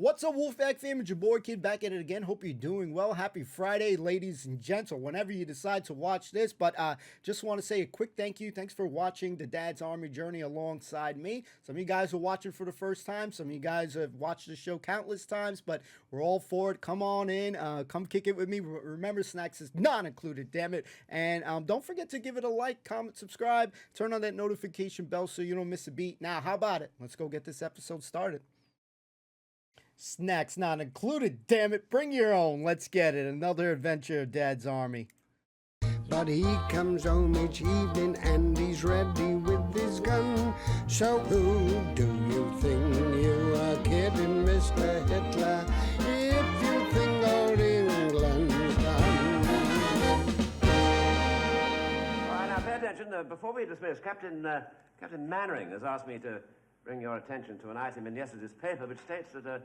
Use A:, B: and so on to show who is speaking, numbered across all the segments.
A: What's up, Wolfpack fam? It's your boy Kid back at it again. Hope you're doing well. Happy Friday, ladies and gents, or whenever you decide to watch this. But just want to say a quick thank you. Thanks for watching the Dad's Army journey alongside me. Some of you guys are watching for the first time. Some of you guys have watched the show countless times, but we're all for it. Come on in. Come kick it with me. Remember, snacks is not included, damn it. And don't forget to give it a like, comment, subscribe. Turn on that notification bell so you don't miss a beat. Now, how about it? Let's go get this episode started. Snacks not included, damn it. Bring your own. Let's get it. Another adventure of Dad's Army.
B: But he comes home each evening and he's ready with his gun. So who do you think you are kidding, Mr. Hitler, if you think old England's done?
C: All right, now pay attention. Before we dismiss, Captain Mainwaring has asked me to bring your attention to an item in yesterday's paper which states that a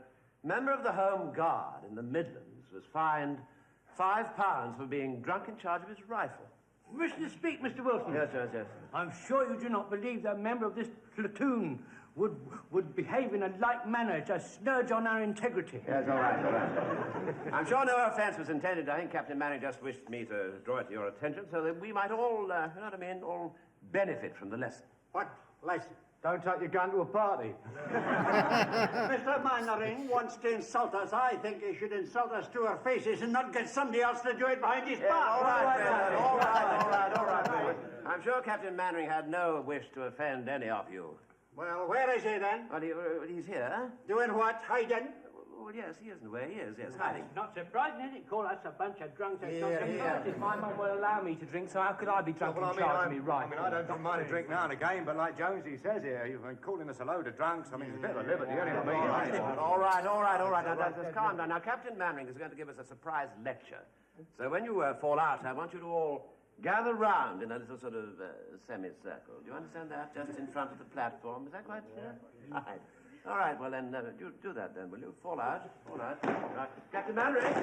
C: member of the Home Guard in the Midlands was fined £5 for being drunk in charge of his rifle.
D: Wish to speak, Mr. Wilson.
C: Yes.
D: I'm sure you do not believe that a member of this platoon would behave in a like manner to snurge on our integrity.
C: Yes, all right. I'm sure no offence was intended. I think Captain Mainwaring just wished me to draw it to your attention so that we might all, you know what I mean, all benefit from the lesson.
E: What lesson? Don't take your gun to a party. Mr. Mainwaring wants to insult us. I think he should insult us to our faces and not get somebody else to do it behind his back.
C: All right. I'm sure Captain Mainwaring had no wish to offend any of you.
E: Well, where is he then?
C: Well, he's here.
E: Doing what? Hiding?
C: Well, yes, he is in a way. He is, yes, hiding.
D: It's not surprising, is it? Call us a bunch of drunks. It's not
C: Here.
D: surprising. My mum will allow me to drink, so how could I be drunk and charge me right?
E: I don't mind a drink now and again, but like Jonesy says here, you've been calling us a load of drunks. I mean, it's a bit of a liberty, you know what I mean?
C: All right. Now, just calm down. Now, Captain Mainwaring is going to give us a surprise lecture. So when you fall out, I want you to all gather round in a little sort of semicircle. Do you understand that? Just in front of the platform. Is that quite clear? All right, well then, you do that then, will you? Fall out. Right. Captain Mainwaring,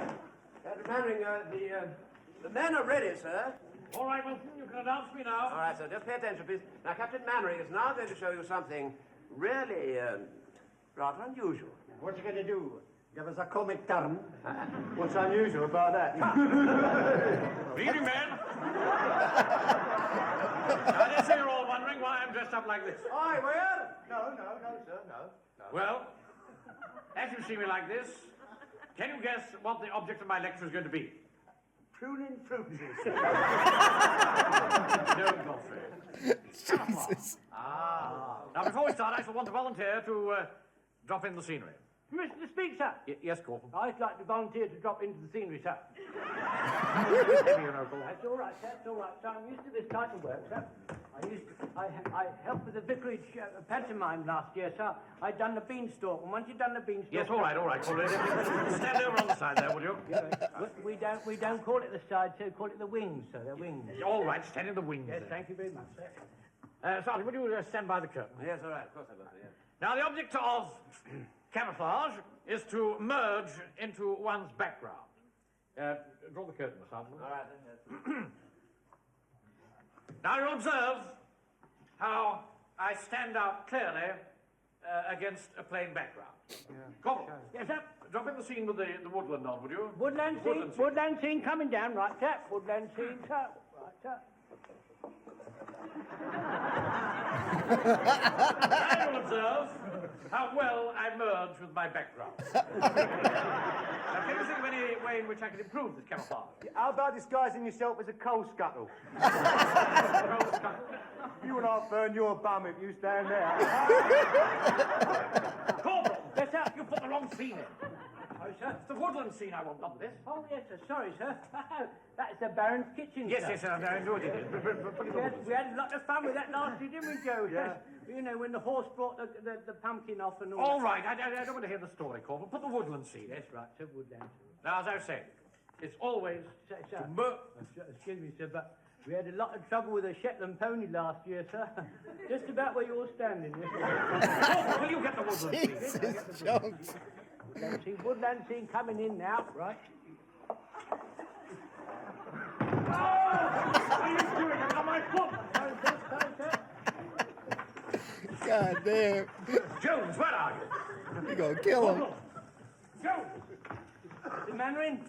C: the men are ready, sir.
D: All right, Wilson, you can announce me now.
C: All right, sir, just pay attention, please. Now, Captain Mainwaring is now going to show you something really, rather unusual.
E: What's he going to do? Give us a comic term? What's unusual about that?
F: Good evening, men. I dare say you're all wondering why I'm dressed up like this.
E: Aye, well? No, sir, no.
F: Well, as you see me like this, can you guess what the object of my lecture is going to be?
E: Pruning fruit juice.
F: No, Godfrey.
A: Jesus.
F: Now, before we start, I shall want to volunteer to drop in the scenery.
D: Permission to speak, sir?
F: Yes, Corporal.
D: I'd like to volunteer to drop into the scenery, sir. That's all right, sir. That's all right, sir. I'm used to this type of work, sir. I helped with the vicarage pantomime last year, sir. I'd done the beanstalk, and once you've done the beanstalk...
F: Yes, all right, Corporal. Stand over on the side there, will you?
D: We don't call it the side, sir. We call it the wings, sir. The wings.
F: All right, stand in the wings.
D: Yes,
F: there.
D: thank you very much, sir.
F: Sergeant, will you stand by the curtain?
C: Yes, all right, of course I will, yes.
F: Now, the object of camouflage is to merge into one's background. Draw the curtain, Sergeant.
C: All right, then.
F: Now, you observe how I stand out clearly against a plain background. Corporal.
D: Yes, sir.
F: Drop in the scene with the woodland on, would you?
D: Woodland scene coming down, right, sir. Woodland scene, sir. Right, sir.
F: Now you'll observe how well I merge with my background. Now, can you think of any way in which I can improve this camouflage?
E: How about disguising yourself as a coal scuttle? You and I'll burn your bum if you stand there.
F: Corporal!
D: Yes, sir.
F: You put the wrong scene in.
D: Oh, sir.
F: It's the woodland scene I want, not this.
D: Oh, yes, sir. Sorry, sir. That's the Baron's kitchen,
F: Yes,
D: sir.
F: I enjoyed it.
D: We had a lot of fun with that last year, didn't we, Joe?
E: Yeah.
D: You know, when the horse brought the pumpkin off and all
F: All
D: that.
F: right, I don't want to hear the story, Corporal. Put the woodland scene in.
D: Yes, right, sir. Woodland.
F: Now, as I was saying, it's always
D: Sir,
F: to
D: excuse me, sir, but we had a lot of trouble with a Shetland pony last year, sir. Just about where you're standing.
F: Corporal, will you get the woodland scene?
A: Jesus, Jones.
D: Woodland scene coming in now, right?
F: What are you doing? It's on my foot!
D: Sorry, sir.
A: God damn.
F: Jones, where are you?
A: You gonna kill him.
D: Mainwaring?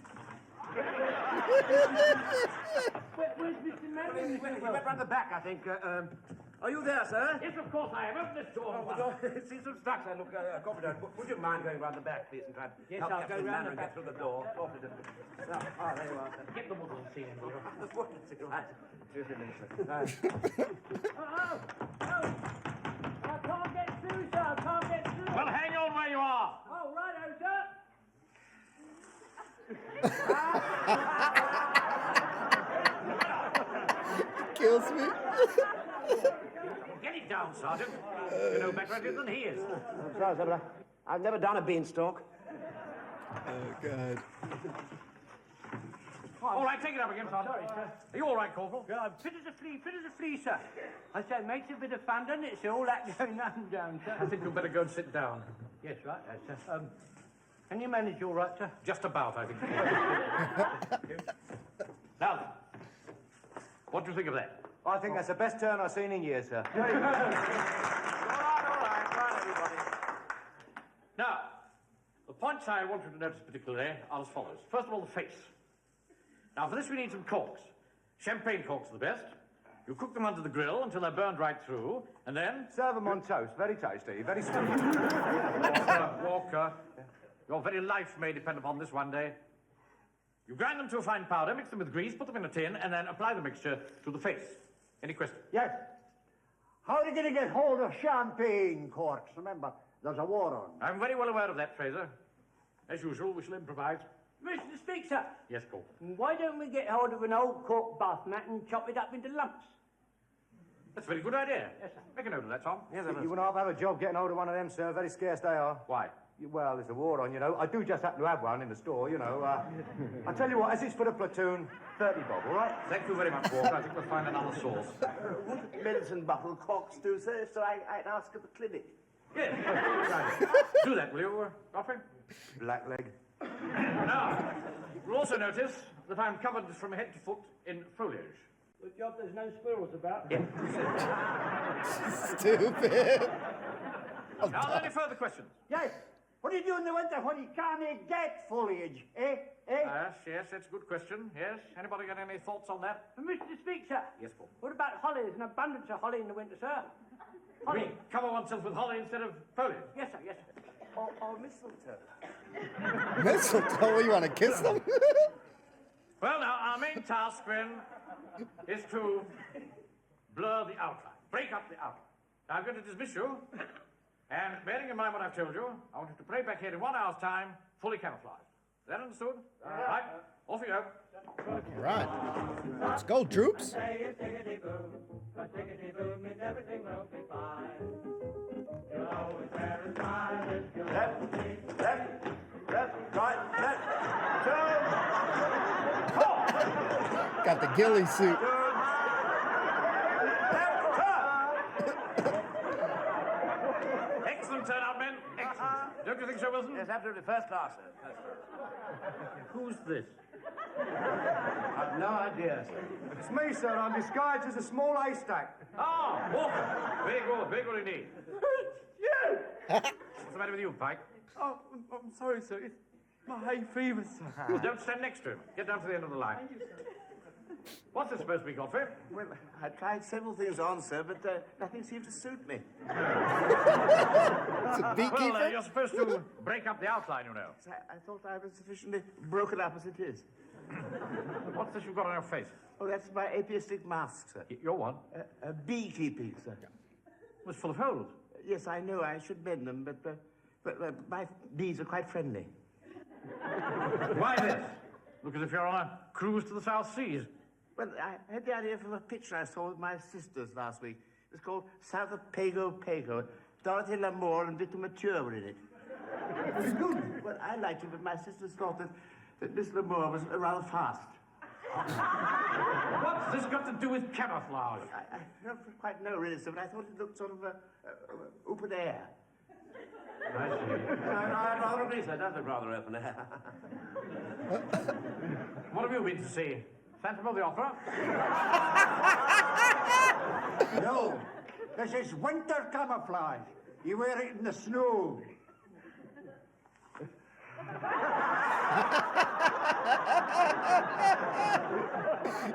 D: Where's Mr. Mainwaring?
C: He went round the back, I think. Are you there, sir?
F: Yes, of course I am. Open this door.
C: It seems to have stuck, sir. Look, Commodore, would you mind going round the back, please, and try to
D: Yes,
C: help
D: I'll go
C: Captain
D: round the
C: Mainwaring
D: back.
C: get through the door? Oh, there you are, sir.
F: Get the wood and see him.
C: Right. Excuse me, sir.
D: Oh, I can't get through, sir. I can't get through.
F: Well, hang on where you are.
D: Oh, righto, sir.
A: Kills me.
F: Get it down, Sergeant. You know better than he is.
C: I'm sorry, sir, but I've never done a beanstalk.
A: Oh, God.
F: All right, take it up again, Sergeant.
D: Sorry, sir.
F: Are you all right, Corporal?
D: Fit as a flea, sir. I say, makes a bit of fun, doesn't it? So all that going up and down, sir.
F: I think you'd better go and sit down.
D: Yes, right, sir. Can you manage all right, sir?
F: Just about, I think. Now, what do you think of that?
E: I think that's the best turn I've seen in years, sir.
C: All right, everybody.
F: Now, the points I want you to notice particularly are as follows. First of all, the face. Now, for this we need some corks. Champagne corks are the best. You cook them under the grill until they're burned right through, and then...
E: Serve them on toast. Very tasty. Very sweet.
F: Walker, your very life may depend upon this one day. You grind them to a fine powder, mix them with grease, put them in a tin, and then apply the mixture to the face. Any questions?
E: Yes. How are you going to get hold of champagne corks? Remember, there's a war on.
F: I'm very well aware of that, Fraser. As usual, we shall improvise.
D: Mr. Speak, sir.
F: Yes, Corporal.
D: Why don't we get hold of an old cork bath mat and chop it up into lumps?
F: That's a very good idea.
D: Yes, sir.
F: Make a note of that, Tom.
C: Yes,
E: You wouldn't have a job getting hold of one of them, sir. Very scarce they are.
F: Why?
E: Well, there's a war on, you know. I do just happen to have one in the store, you know. I tell you what, as it's for the platoon, 30 bob, all right?
F: Thank you very much, Walker. I think we'll find another source.
C: Would Middleton buckle corks do, sir? If so, I'd ask at the clinic.
F: Yes. Do that, will you, Godfrey?
E: Blackleg.
F: Now, you'll also notice that I'm covered from head to foot in foliage.
D: Good job there's no squirrels about.
F: Yes.
A: Stupid.
F: Now, are there any further questions?
E: Yes. What do you do in the winter when you can't get foliage, eh?
F: Yes, that's a good question. Yes. Anybody got any thoughts on that?
D: Mr. Speak, sir.
F: Yes, Paul.
D: What about holly? There's an abundance of holly in the winter, sir.
F: You mean cover oneself with holly instead of foliage?
D: Yes, sir, yes, sir.
C: Or mistletoe.
A: Mistletoe, you want to kiss them?
F: Well, now, our main task, then, is to blur the outline, break up the outline. Now, I'm going to dismiss you, and bearing in mind what I've told you, I want you to pray back here in 1 hour's time, fully camouflaged. Is that understood? Right. Off you go.
A: All right. Let's go, troops.
C: Left, right, left, turn.
A: Got the ghillie suit.
F: Excellent turnout, men. Excellent. Don't you think so, Wilson?
C: Yes, absolutely. First class, sir. First class.
F: Who's this?
C: I've no idea, sir.
E: It's me, sir. I'm disguised as a small haystack.
F: Ah, Walker. Very good indeed.
E: You!
F: What's the matter with you, Pike?
G: Oh, I'm sorry, sir. It's my hay fever, sir.
F: Well, don't stand next to him. Get down to the end of the line. What's this supposed to be, Godfrey?
C: Well, I tried several things on, sir, but nothing seemed to suit me.
A: It's a beekeeper.
F: Well, you're supposed to break up the outline, you know.
C: I thought I was sufficiently broken up as it is.
F: What's this you've got on your face?
C: Oh, that's my apiistic mask, sir.
F: Your one?
C: Beekeeping, sir.
F: It was full of holes.
C: Yes, I know I should mend them, but my bees are quite friendly.
F: Why this? Look as if you're on a cruise to the South Seas.
C: Well, I had the idea from a picture I saw with my sisters last week. It's called South of Pago Pago. Dorothy Lamour and Victor Mature were in it. It was good. Well, I liked it, but my sisters thought that Miss Lamour was rather fast.
F: What's this got to do with camouflage?
C: I don't quite know, really, sir, but I thought it looked sort of open air.
F: I see.
C: I'd rather agree, sir. It does look rather open air.
F: What have you been to see? Phantom of the Opera?
E: No. This is winter camouflage. You wear it in the snow.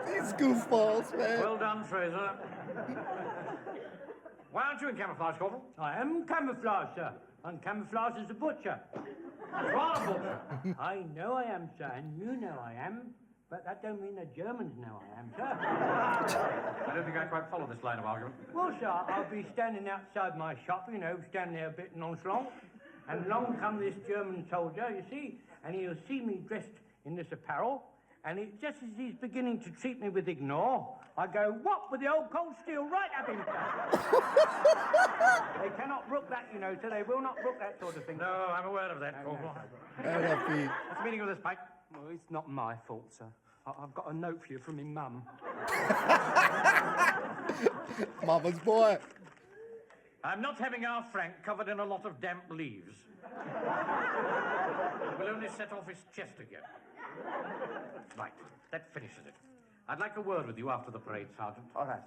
A: These goofballs, man.
F: Well done, Fraser. Why aren't you in camouflage, Corporal?
D: I am camouflage, sir. And camouflage is a butcher.
F: You are a butcher.
D: I know I am, sir, and you know I am. But that don't mean the Germans know I am, sir.
F: I don't think I quite follow this line of argument.
D: Well, sir, I'll be standing outside my shop, you know, standing there a bit nonchalant. And along come this German soldier, you see, and he'll see me dressed in this apparel. And just as he's beginning to treat me with ignore, I go, what, with the old cold steel right up him, sir. They cannot brook that, you know, so they will not brook that sort of thing.
F: No, I'm aware of that, Corporal.
A: What's
F: the meaning of this, Pike?
D: Well, it's not my fault, sir. I've got a note for you from my mum.
A: Mama's boy.
F: I'm not having our Frank covered in a lot of damp leaves. It will only set off his chest again. Right, that finishes it. I'd like a word with you after the parade, Sergeant.
C: All right.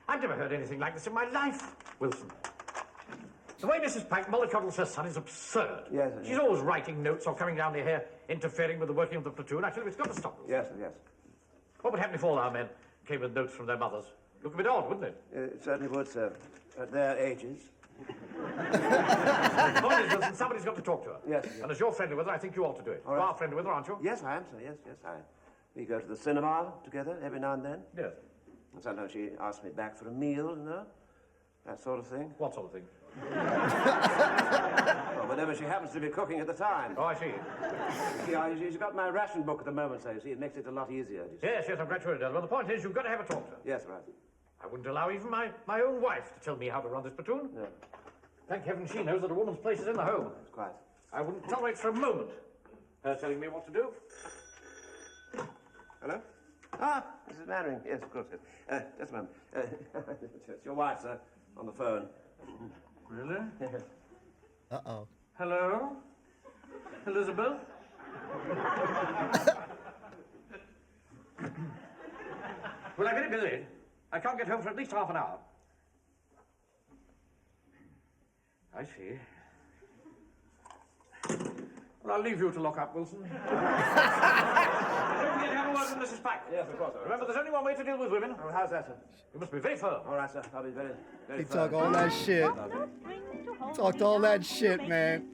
F: I've never heard anything like this in my life, Wilson. The way Mrs. Pike mollycoddles her son is absurd.
C: Yes,
F: She's
C: yes.
F: always writing notes or coming down here interfering with the working of the platoon. Actually, it's got to stop.
C: Yes, yes.
F: What would happen if all our men came with notes from their mothers? Look a bit odd, wouldn't it?
C: It certainly would, sir. At their ages.
F: The point is, Wilson, somebody's got to talk to her.
C: Yes, yes.
F: And as you're friendly with her, I think you ought to do it.
C: All
F: You
C: right.
F: are friendly with her, aren't you?
C: Yes, I am, sir. Yes, yes, we go to the cinema together every now and then.
F: Yes.
C: And sometimes she asks me back for a meal, you know? That sort of thing.
F: What sort of thing?
C: Well, whatever she happens to be cooking at the time.
F: Oh, I see.
C: She's got my ration book at the moment, so you see, it makes it a lot easier.
F: Yes, I'm quite sure it does. Well, the point is, you've got to have a talk to her.
C: Yes, right.
F: I wouldn't allow even my own wife to tell me how to run this platoon.
C: No,
F: Thank heaven she knows that a woman's place is in the home.
C: it's quite.
F: I wouldn't tolerate for a moment her telling me what to do.
C: Hello? Ah, Mrs. Mainwaring. Yes, of course. Yes. Just a moment. It's your wife, sir, on the phone.
F: Really?
A: Uh-oh.
F: Hello? Elizabeth? Well, I'm very busy. I can't get home for at least half an hour. I see. Well, I'll leave you to lock up, Wilson. Don't forget to have a word with Mrs. Pike.
C: Yes, of course, sir.
F: Remember, there's only one way to deal with women.
C: Oh, how's that, sir?
F: You must be very firm.
C: All right, sir. I'll be very, very
A: He
C: firm.
A: talk all that shit. Talked all that shit, man.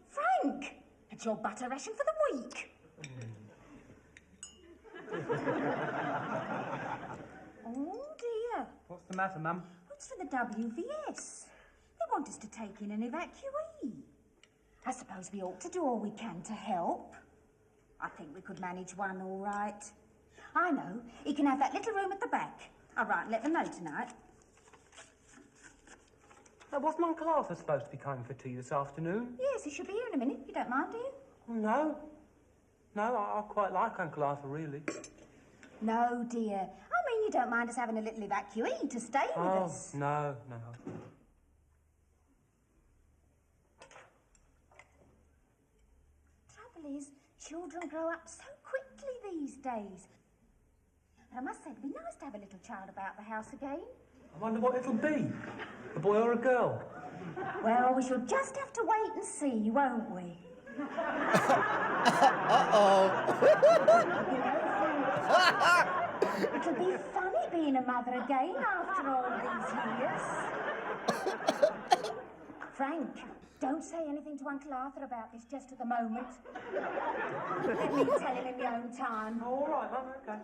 H: Frank, it's your butter ration for the week. Oh dear,
D: What's the matter, Mum?
H: it's for the WVS. They want us to take in an evacuee. I suppose we ought to do all we can to help. I think we could manage one all right. I know, he can have that little room at the back. I'll write and let them know tonight.
D: Wasn't Uncle Arthur supposed to be coming for tea this afternoon?
H: Yes, he should be here in a minute. You don't mind, do you?
D: No. No, I quite like Uncle Arthur, really.
H: No, dear. I mean, you don't mind us having a little evacuee to stay with us.
D: No.
H: Trouble is, children grow up so quickly these days. But I must say, it'd be nice to have a little child about the house again.
D: I wonder what it'll be. A boy or a girl?
H: Well, we shall just have to wait and see, won't we? It'll be funny being a mother again after all these years. Frank, don't say anything to Uncle Arthur about this just at the moment. Let me tell him in my own time.
D: All right, Mum, okay.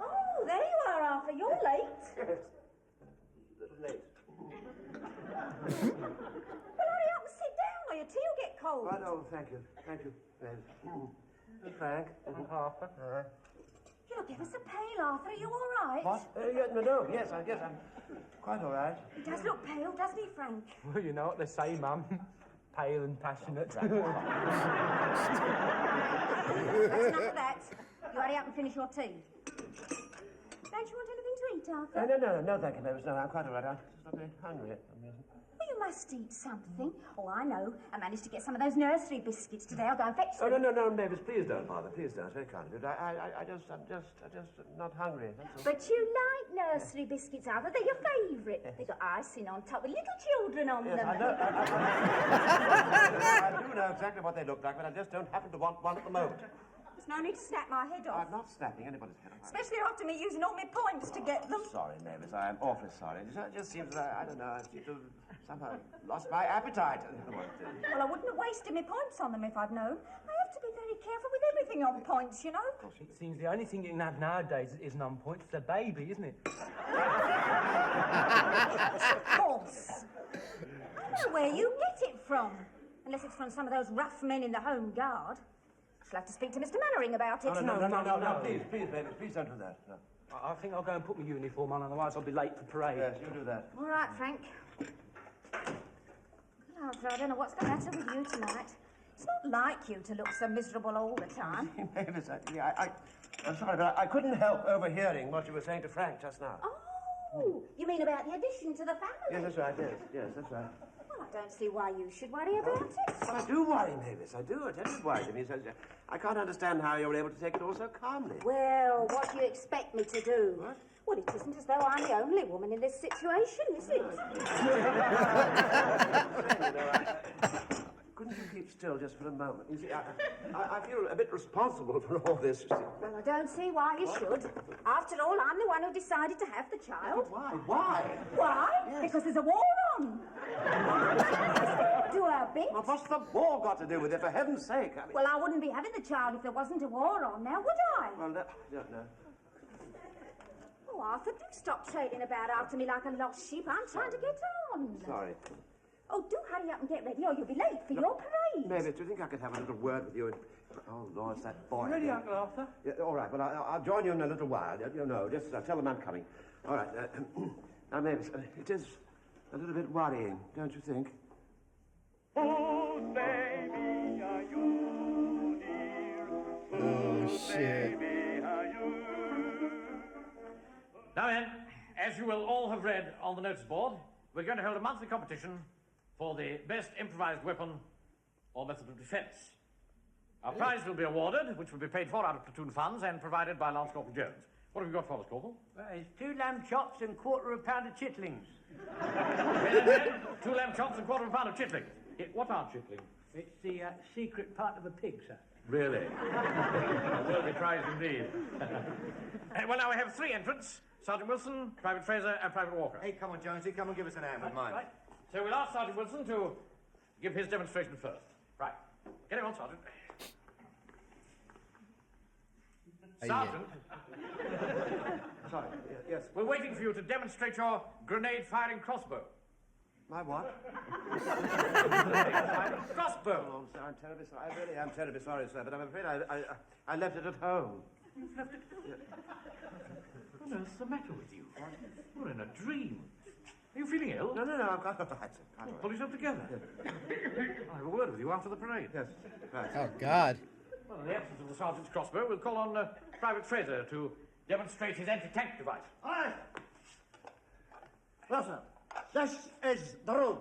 H: Oh, there you are, Arthur. You're late.
C: Yes. A little late.
H: Well, hurry up and sit down or your tea will get cold.
C: Oh, no, thank you. Thank you. Frank.
D: Arthur.
H: You look ever so pale, Arthur. Are you all right?
C: What? No, yes, I guess I'm quite all right.
H: He does look pale, doesn't he, Frank?
D: Well, you know what they say, Mum. Pale and passionate.
H: That's enough of that. You hurry up and finish your tea. Don't you want anything to eat, Arthur?
C: No, thank you, Mavis. No, I'm quite all right. I'm just not very hungry.
H: Well, you must eat something. Oh, I know. I managed to get some of those nursery biscuits today. I'll go and fetch
C: Oh,
H: them.
C: no, Mavis, please don't bother. Please don't. Very kind of you. I'm just not hungry. That's all.
H: But you like nursery biscuits, Arthur. They're your favourite. They've got icing on top with little children on
C: Yes,
H: them.
C: I know. I do know exactly what they look like, but I just don't happen to want one at the moment.
H: There's no need to snap my head off.
C: I'm not snapping anybody's head off.
H: Especially after me using all my points to get them.
C: Sorry, Mavis. I am awfully sorry. It just seems that I don't know. I seem to have somehow lost my appetite. I don't know what it is.
H: Well, I wouldn't have wasted my points on them if I'd known. I have to be very careful with everything on points, you know.
G: It seems the only thing you can have nowadays that isn't on point is a baby, isn't it?
H: Of course. I don't know where you get it from. Unless it's from some of those rough men in the Home Guard. I'll have to speak to Mr. Mannering about it.
C: No, please, Mavis, please don't do that. No.
G: I think I'll go and put my uniform on, otherwise I'll be late for parade.
C: Yes, you do that.
H: All right, Frank. Well, Arthur, I don't know what's the matter with you tonight. It's not like you to look so miserable all the time.
C: Mavis, I'm sorry, but I couldn't help overhearing what you were saying to Frank just now.
H: Oh, you mean about the addition to the family?
C: Yes, that's right, yes, that's right.
H: Well, I don't see why you should worry about it.
C: Well, I do worry, Mavis, I do. I tell you why. I mean, I can't understand how you're able to take it all so calmly.
H: Well, what do you expect me to do?
C: What?
H: Well, it isn't as though I'm the only woman in this situation, is it?
C: Couldn't you keep still just for a moment? You see, I feel a bit responsible for all this. You see.
H: Well, I don't see why you should. After all, I'm the one who decided to have the child.
C: Why? Why?
H: Why? Yes. Because there's a war on. Do our bit.
C: Well, what's the war got to do with it, for heaven's sake? I mean...
H: Well, I wouldn't be having the child if there wasn't a war on now, would I?
C: Well, no.
H: Oh, Arthur, do stop trailing about after me like a lost sheep. I'm trying to get on.
C: Sorry.
H: Oh, do hurry up and get ready, or you'll be late for your parade.
C: Mavis, do you think I could have a little word with you? Oh, Lord, it's that boy.
G: Ready, Uncle Arthur?
C: Yeah, all right, well, I'll join you in a little while. You know, just tell them I'm coming. All right. Now, Mavis, it is a little bit worrying, don't you think?
I: Oh, baby, are you near?
A: Oh, shit.
I: Baby, are you?
F: Now then, as you will all have read on the notice board, we're going to hold a monthly competition for the best improvised weapon or method of defence. Our prize will be awarded, which will be paid for out of Platoon funds and provided by Lance Corporal Jones. What have you got for us, Corporal?
D: Well, it's 2 lamb chops and £1/4 pound of chitlings.
F: Then, 2 lamb chops and £1/4 pound of chitlings. What are chitlings?
D: It's the secret part of a pig, sir.
F: Really? A worthy prize indeed. Well, now we have 3 entrants. Sergeant Wilson, Private Fraser, and Private Walker.
J: Hey, come on, Jonesy, come and give us an hand with mine.
F: Right. So we'll ask Sergeant Wilson to give his demonstration first. Right. Get him on, Sergeant. Sergeant.
C: Sorry, yes.
F: We're waiting for you to demonstrate your grenade-firing crossbow.
C: My what?
F: Crossbow.
C: Oh, I'm terribly sorry. I really am terribly sorry, sir, but I'm afraid I left it at home.
F: What on earth's the matter with you? You're in a dream. Are you feeling ill?
C: No, I'm quite all right, sir. Quite all
F: Pull
C: right.
F: yourself together. I'll have a word with you after the parade.
C: Yes, right.
A: Oh, God.
F: Well, in the absence of the sergeant's crossbow, we'll call on Private Fraser to demonstrate his anti-tank device.
E: Aye. Listen, this is the road.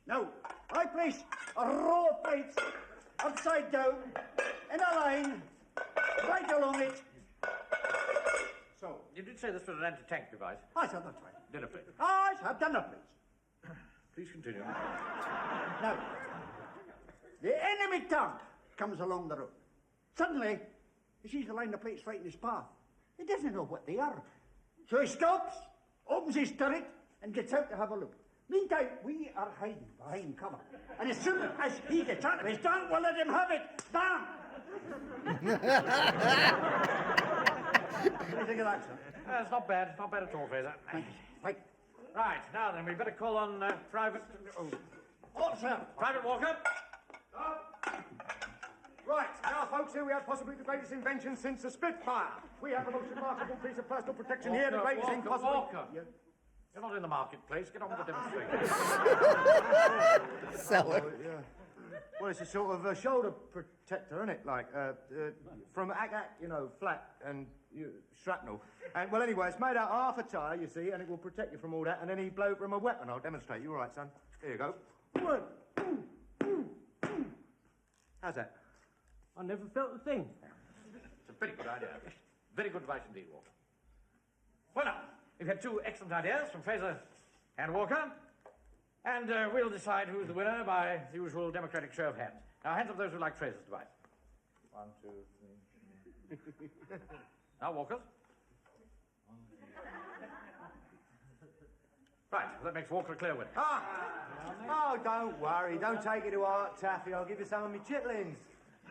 E: Now, I place a row of plates upside down in a line right along it. So,
F: You did say this was an anti-tank device.
E: I said that's right.
F: Dinner plate.
E: I have done the plates.
F: Please continue.
E: Now, the enemy tank comes along the road. Suddenly, he sees a line of plates right in his path. He doesn't know what they are. So he stops, opens his turret, and gets out to have a look. Meantime, we are hiding behind cover. And as soon as he gets out of his tank, we'll let him have it. Bam! What do you think of that, sir?
F: It's not bad. It's not bad at all, Fraser.
E: Right.
F: Right, now then, we better call on Private...
E: Oh, sir.
F: Private Walker.
J: Right, now, folks, here we have possibly the greatest invention since the Spitfire. We have the most remarkable piece of personal protection here, the greatest thing possible.
F: Walker. You're not in the marketplace. Get on with the demonstration.
A: Seller.
J: Well, it's a sort of shoulder protector, isn't it? Like, from ack, you know, flat and shrapnel. And, well, anyway, it's made out of half a tyre, you see, and it will protect you from all that and any blow from a weapon. I'll demonstrate. You all right, son? Here you go. How's that?
D: I never felt a thing.
F: It's a very good idea. Very good advice indeed, Walker. Well, now, we've had two excellent ideas from Fraser and Walker, and we'll decide who's the winner by the usual democratic show of hands. Now, hands up those who like Fraser's advice. 1, 2, 3. Now, Walker's. Right, well, that makes Walker a clear winner.
J: Oh, don't worry. Don't take it to heart, Taffy. I'll give you some of me chitlins.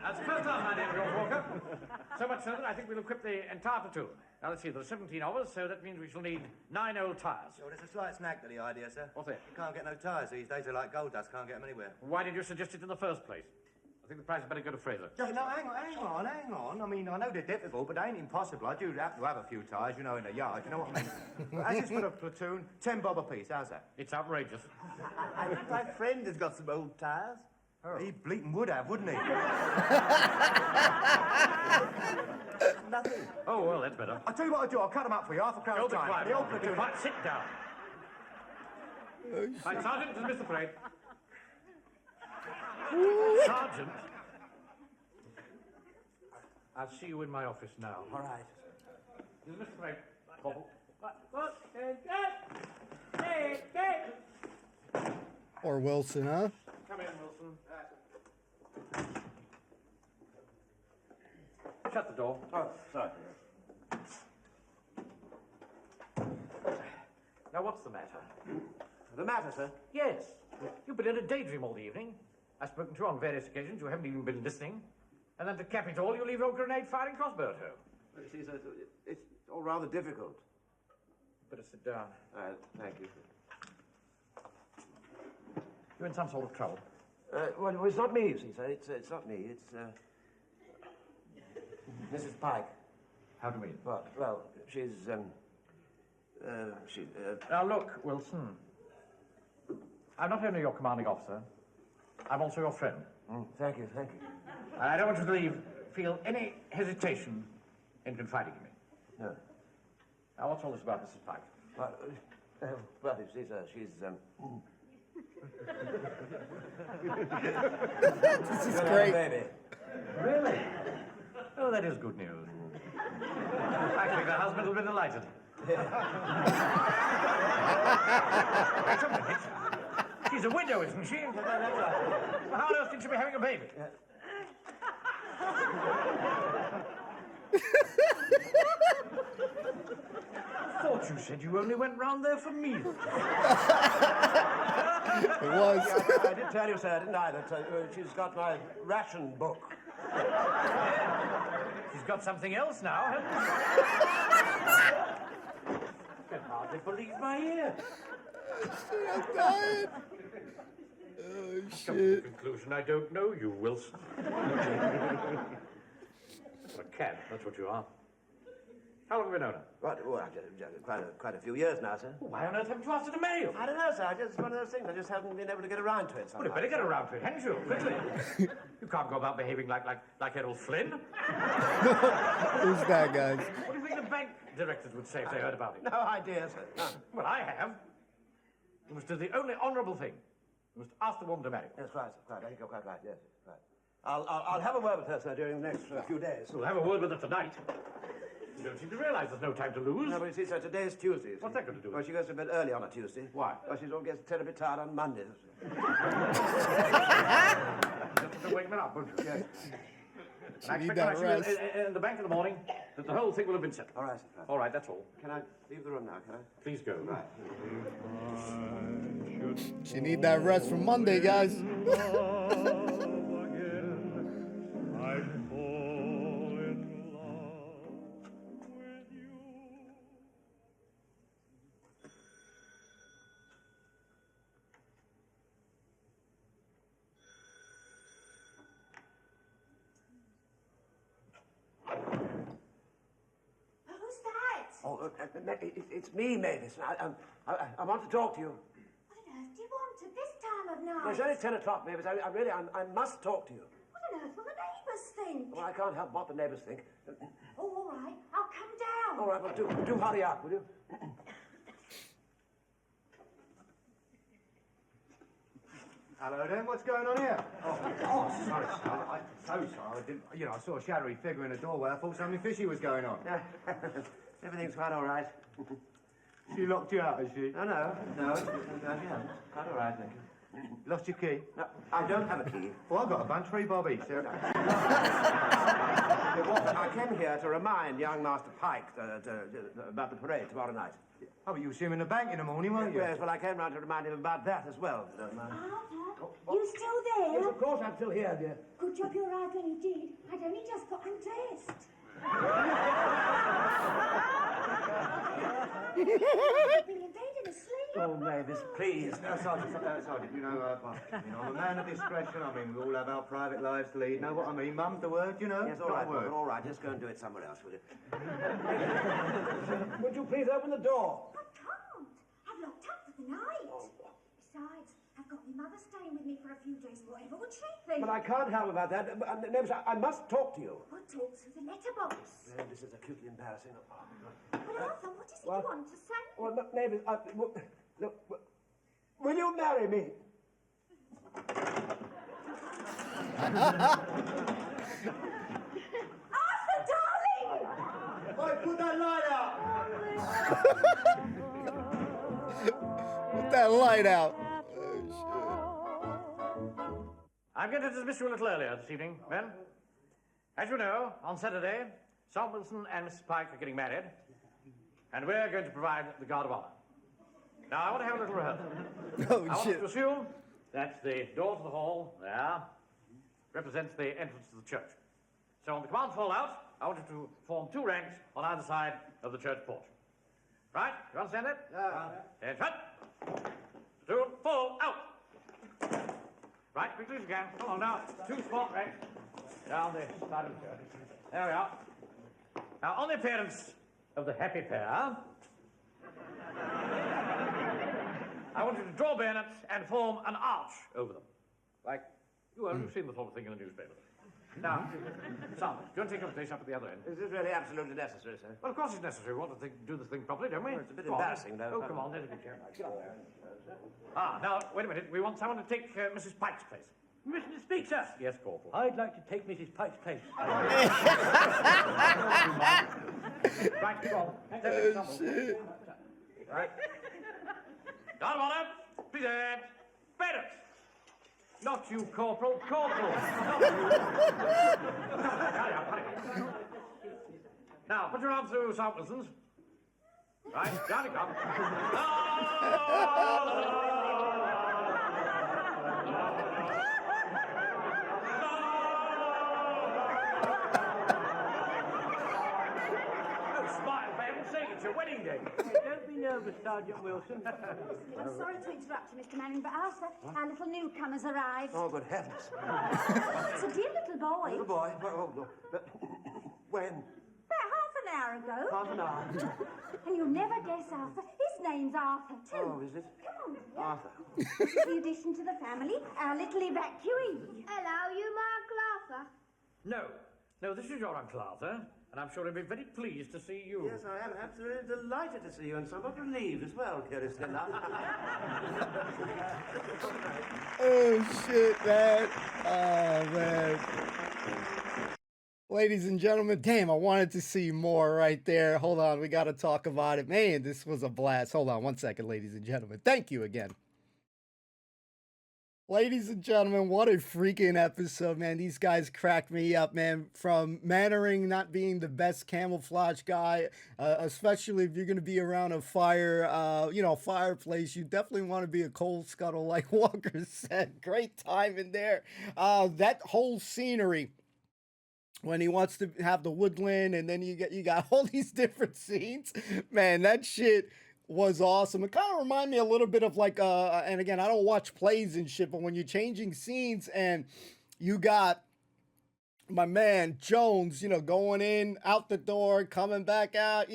F: That's the first time idea of yours, Walker. So much so that I think we'll equip the entire platoon. Now, let's see, there are 17 of us, so that means we shall need 9 old tyres.
J: Oh, there's a slight snag to the idea, sir.
F: What's that?
J: You can't get no tyres these days. They're like gold dust. Can't get them anywhere.
F: Why did you suggest it in the first place? I think the prize had better go to Fraser.
J: No, hang on. I mean, I know they're difficult, but they ain't impossible. I do have to have a few tyres, you know, in the yard. You know what I mean? As it's for the platoon, 10 bob a piece. How's that?
F: It's outrageous.
J: My friend has got some old tyres. Oh. He bleating would have, wouldn't he? Nothing.
F: Oh, well, that's better.
J: I'll tell you what I'll do. I'll cut them up for you, half a crown a time.
F: Quiet.
J: The old platoon.
F: Quiet, sit down. Right, Sergeant, dismiss the parade. Sergeant? I'll see you in my office now.
J: All right.
F: Dismiss the parade. Corporal.
A: Or Wilson, huh?
F: Come in, Wilson. Shut the door.
C: Oh, sorry.
F: Now, what's the matter?
C: The matter, sir?
F: Yes. You've been in a daydream all the evening. I've spoken to you on various occasions. You haven't even been listening. And then to cap it all, you leave your grenade-firing crossbow at home.
C: You see, sir, it's all rather difficult.
F: Better sit down.
C: Thank you.
F: You're in some sort of trouble.
C: Well, it's not me, you see, sir. It's not me. It's, Mrs. Pike.
F: How do you mean?
C: Well, she's,
F: Now, look, Wilson. I'm not only your commanding officer, I'm also your friend.
C: Thank you.
F: I don't want you to feel any hesitation in confiding in me.
C: No.
F: Now, what's all this about Mrs. Pike?
C: Well, you see, sir, she's,
A: This is great.
C: Baby.
F: Really? Oh, that is good news. I think her husband will be delighted. Wait a minute. She's a widow, isn't she? How on earth can she be having a baby? I thought you said you only went round there for meals.
A: It was.
C: Yeah, I did tell you, sir, didn't I, that she's got my ration book.
F: She's got something else now, hasn't she? I can hardly believe my ears.
A: I'm dying. Oh,
F: Come to the
A: shit.
F: conclusion, I don't know you, Wilson. A cad, that's what you are. How long have you known her?
C: Quite a few years now, sir.
F: Why on earth haven't you asked her to marry you?
C: I don't know, sir. It's one of those things. I just haven't been able to get around to it.
F: Well, you better get around to it, hadn't you? Quickly. You can't go about behaving like Errol Flynn.
A: Who's that, guys?
F: What do you think the bank directors would say if they heard about it?
C: No idea, sir. None.
F: Well, I have. You must do the only honourable thing. You must ask the woman to marry you.
C: Yes, quite right. Yes, right. I'll have a word with her, sir, during the next few days.
F: We'll have a word with her tonight. You don't seem to realise there's no time to lose.
C: No, but you see, sir, today's Tuesday. You see.
F: What's that got to do with
C: Well, she goes to bed early on a Tuesday.
F: Why?
C: Well, she all gets terribly tired on Mondays.
F: Just to wake me up, won't you?
C: Yes.
F: I
A: need
F: expect
A: that
F: when I see you in the bank in the morning that the whole thing will have been settled.
C: All right, sir.
F: All right, that's all.
C: Can I leave the room now, can I?
F: Please go.
C: Right.
A: She need that rest from Monday, guys.
C: It's me, Mavis. I want to talk to you.
H: What on earth do you want at this time of night?
C: Well, it's only 10 o'clock, Mavis. I must talk to you.
H: What on earth will the neighbours think?
C: Well, I can't help what the neighbours think.
H: Oh, all right. I'll come down.
C: All right, well, do hurry up, will you?
J: Hello then, what's going on here? Oh, sorry, sir. I'm so sorry. I didn't, I saw a shadowy figure in the doorway. I thought something fishy was going on.
C: Everything's quite all right.
J: She locked you out, has she?
C: No, yeah, quite all right, thank you.
J: Lost your key?
C: No, I don't have a key.
J: Well, I've got a bunch, 3 bob each.
C: I came here to remind young Master Pike about the parade tomorrow night.
J: Oh, but you see him in the bank in the morning, weren't you?
C: Yes, well, I came round to remind him about that as well.
H: You still there?
C: Yes, of course, I'm still here, dear.
H: Good job you arrived when you did. I'd only just got undressed. I've been in bed and asleep.
C: Oh, Mavis, please.
J: Sergeant, I'm a man of discretion. I mean, we all have our private lives to lead. Know what I mean? Mum's the word,
C: Yes, all
J: Not
C: right,
J: a word.
C: all right. Just go and do it somewhere else, will you?
D: Would you please open the door?
H: I can't. I've locked up for the night. Besides, I've got my mother staying with me for a few days. Whatever would she think?
C: But I can't help about that. Mavis, I must talk to you.
H: What talk through the letterbox?
C: This is acutely embarrassing.
H: Well, Arthur, what is it you want to say?
C: Well, Mavis, look, will you marry me?
H: Arthur, darling!
J: Oi, put that light out!
A: Put that light out.
F: I'm going to dismiss you a little earlier this evening, men. As you know, on Saturday, Sam Wilson and Mrs. Pike are getting married, and we're going to provide the guard of honor. Now, I want to have a little rehearsal.
A: Oh,
F: I want
A: shit.
F: to assume that the door to the hall, there, represents the entrance to the church. So on the command fall out, I want you to form 2 ranks on either side of the church porch. Right? You understand that? In front. Platoon, fall out. Right, quickly as you can. Come on now. 2 small ranks down the side of the church. There we are. Now, on the appearance of the happy pair, I want you to draw bayonets and form an arch over them. Like, you've seen the sort of thing in the newspaper. Now, Sam, do you want to take your place up at the other end?
C: Is this really absolutely necessary, sir?
F: Well, of course it's necessary. We want to do this thing properly, don't we?
C: Well, it's a bit
F: Come on.
C: embarrassing, though.
F: Oh, come on, there's a good chair. Get up there. Now, wait a minute. We want someone to take Mrs. Pike's place.
D: Mr. Speaker.
F: Yes, Corporal.
D: I'd like to take Mrs. Pike's place.
F: Right, come on. Right. Down on it. Present. Bayonets. Not you, Corporal. Corporal. Now, put your arms through Sam Wilson's. Right, down you come. It's your wedding day.
D: Don't be nervous, Sergeant Wilson.
H: I'm sorry to interrupt you, Mr. Manning, but Arthur, our little newcomer's arrived.
C: Oh, good heavens.
H: It's a dear little boy.
C: Little boy? But when?
H: About half an hour ago.
C: Half an hour.
H: And you'll never guess, Arthur. His name's Arthur, too.
C: Oh, is it?
H: Come on, dear.
C: Arthur.
H: This is the addition to the family, our little evacuee.
K: Hello, you my Uncle Arthur?
F: No, this is your Uncle Arthur, and I'm sure he'll be very pleased to see you.
C: Yes, I am absolutely delighted to see you, and somewhat relieved as well, curiously enough.
A: Oh, shit, man. Oh, man. Ladies and gentlemen, damn, I wanted to see more right there. Hold on, we got to talk about it. Man, this was a blast. Hold on one second, ladies and gentlemen. Thank you again. Ladies and gentlemen, what a freaking episode, man. These guys cracked me up, man. From Mainwaring not being the best camouflage guy, especially if you're going to be around a fire, fireplace, you definitely want to be a coal scuttle, like Walker said. Great time in there. That whole scenery, when he wants to have the woodland, and then you got all these different scenes, man, that shit was awesome. It kind of reminded me a little bit of like, and again, I don't watch plays and shit, but when you're changing scenes and you got my man Jones, going in, out the door, coming back out,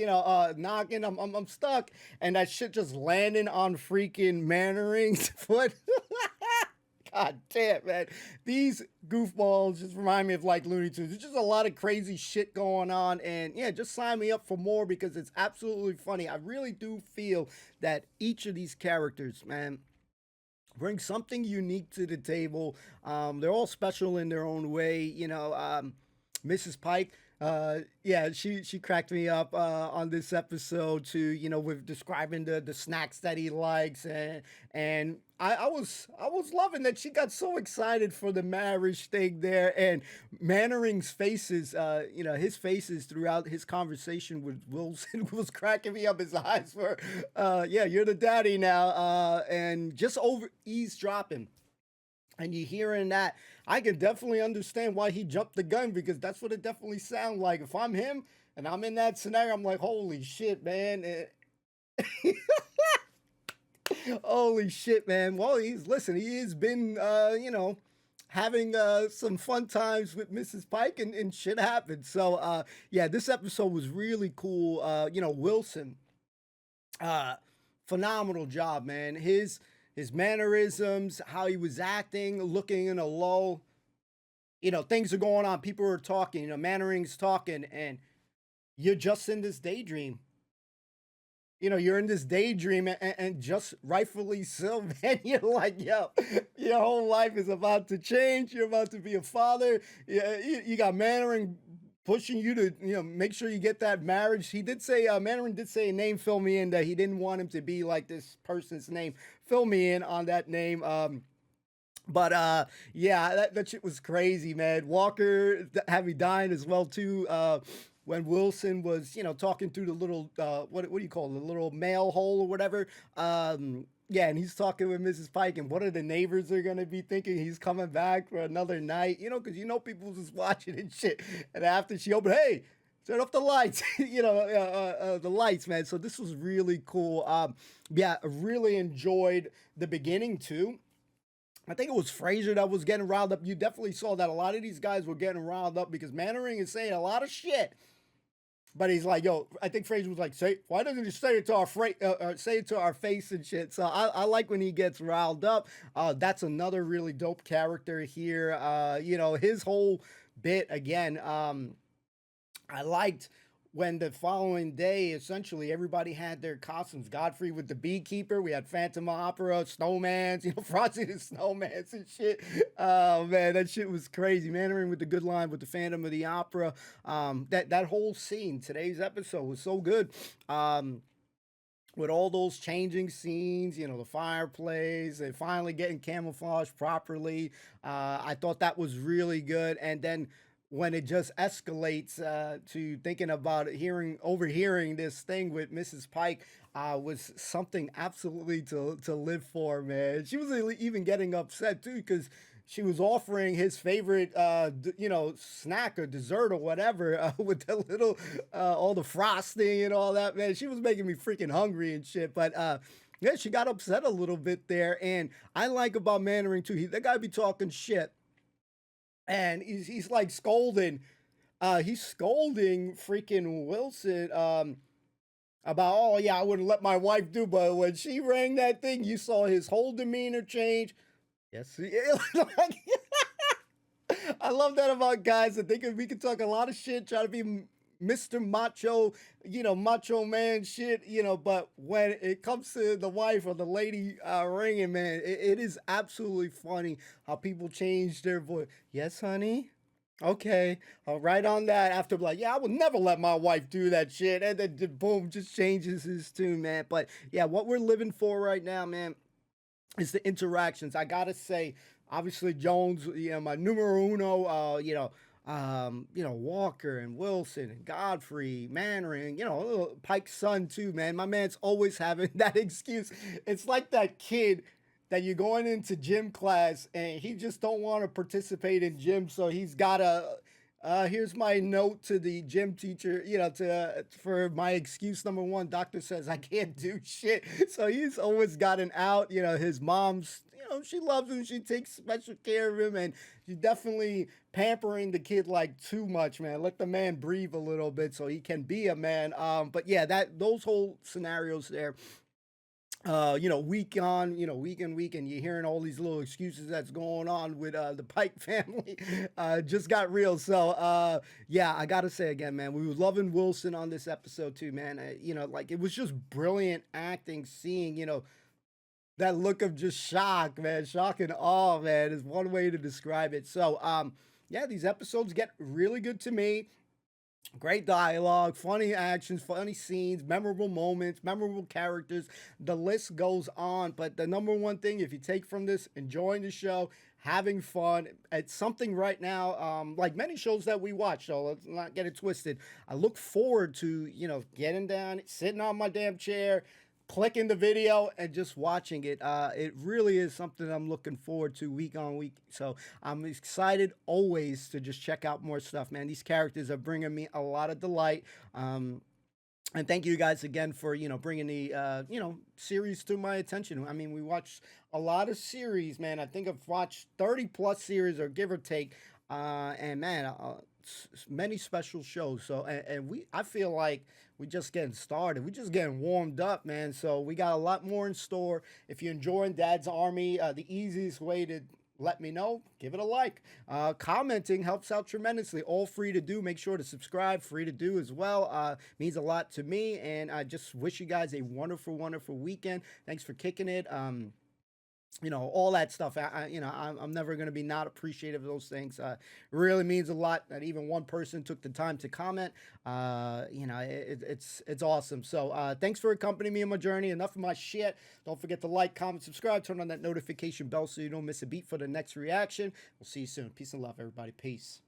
A: knocking, I'm stuck, and that shit just landing on freaking Mainwaring's foot. God damn, man. These goofballs just remind me of like Looney Tunes. There's just a lot of crazy shit going on. And yeah, just sign me up for more because it's absolutely funny. I really do feel that each of these characters, man, bring something unique to the table. They're all special in their own way. Mrs. Pike, yeah, she cracked me up on this episode too. With describing the snacks that he likes, and I was loving that she got so excited for the marriage thing there, and Mannering's faces, his faces throughout his conversation with Wilson was cracking me up. His eyes were, yeah, you're the daddy now, and just over eavesdropping. And you hearing that, I can definitely understand why he jumped the gun, because that's what it definitely sounds like. If I'm him and I'm in that scenario, I'm like, holy shit, man. Holy shit, man. Well, he has been, having some fun times with Mrs. Pike, and shit happened. So, yeah, this episode was really cool. Wilson, phenomenal job, man. His mannerisms, how he was acting, looking in a lull. Things are going on. People are talking. Mannering's talking, and you're just in this daydream. You're in this daydream, and just rightfully so, man. You're like, yo, your whole life is about to change. You're about to be a father. Yeah, you got Mannering pushing you to, make sure you get that marriage. He did say, Mannering did say, name, fill me in, that he didn't want him to be like this person's name. Fill me in on that name. But yeah, that shit was crazy, man. Walker having dying as well too. When Wilson was, talking through the little, what do you call it, the little mail hole or whatever. Yeah, and he's talking with Mrs. Pike, and what are the neighbors are gonna be thinking? He's coming back for another night, because people just watching and shit. And after she opened, hey, turn off the lights, the lights, man. So this was really cool. Yeah, I really enjoyed the beginning too. I think it was Fraser that was getting riled up. You definitely saw that a lot of these guys were getting riled up because Mannering is saying a lot of shit. But he's like, yo, I think Fraser was like, why doesn't he say it to say it to our face and shit? So I like when he gets riled up. That's another really dope character here. His whole bit again. I liked when the following day, essentially, everybody had their costumes. Godfrey with the beekeeper. We had Phantom Opera, snowmans, Frosty the Snowmans and shit. Man, that shit was crazy. Mannering with the good line with the Phantom of the Opera. That whole scene, today's episode was so good. With all those changing scenes, the fireplace, and finally getting camouflage properly. I thought that was really good. And then when it just escalates to thinking about overhearing this thing with Mrs. Pike was something absolutely to live for, man. She was even getting upset too, because she was offering his favorite, snack or dessert or whatever with the little, all the frosting and all that, man. She was making me freaking hungry and shit. But yeah, she got upset a little bit there. And I like about Mannering too, that guy be talking shit. And he's like scolding. He's scolding freaking Wilson about, oh yeah, I wouldn't let my wife do, but when she rang that thing, you saw his whole demeanor change. Yes, I love that about guys. I think we can talk a lot of shit, try to be Mr. Macho, macho man shit, but when it comes to the wife or the lady ringing, man, it is absolutely funny how people change their voice. Yes, honey? Okay, I'll write on that after, like, yeah, I would never let my wife do that shit. And then boom, just changes his tune, man. But yeah, what we're living for right now, man, is the interactions. I gotta say, obviously Jones, my numero uno, Walker and Wilson and Godfrey, Mannering, Pike's son too, man. My man's always having that excuse. It's like that kid that you're going into gym class and he just don't want to participate in gym, so he's gotta, here's my note to the gym teacher, for my excuse number one, doctor says I can't do shit. So he's always got an out. His mom's, she loves him. She takes special care of him, and she's definitely pampering the kid like too much, man. Let the man breathe a little bit so he can be a man. But yeah, those whole scenarios there, week on, week and week, and you're hearing all these little excuses that's going on with the Pike family. Just got real. So yeah, I gotta say again, man, we were loving Wilson on this episode too, man. It was just brilliant acting, seeing, That look of just shock, man, shock and awe, man, is one way to describe it. So, yeah, these episodes get really good to me. Great dialogue, funny actions, funny scenes, memorable moments, memorable characters. The list goes on. But the number one thing, if you take from this, enjoying the show, having fun. It's something right now, like many shows that we watch, so let's not get it twisted. I look forward to, getting down, sitting on my damn chair, clicking the video and just watching it. It really is something I'm looking forward to week on week. So I'm excited always to just check out more stuff, man. These characters are bringing me a lot of delight. And thank you guys again for, bringing the, series to my attention. I mean, we watched a lot of series, man. I think I've watched 30 plus series or give or take. And man, many special shows. So, I feel like we just getting started. We just getting warmed up, man. So we got a lot more in store. If you're enjoying Dad's Army, the easiest way to let me know, give it a like. Commenting helps out tremendously. All free to do. Make sure to subscribe. Free to do as well. Means a lot to me. And I just wish you guys a wonderful, wonderful weekend. Thanks for kicking it. All that stuff. I'm never going to be not appreciative of those things. It really means a lot that even one person took the time to comment. It's awesome. So thanks for accompanying me on my journey. Enough of my shit. Don't forget to like, comment, subscribe, turn on that notification bell so you don't miss a beat for the next reaction. We'll see you soon. Peace and love, everybody. Peace.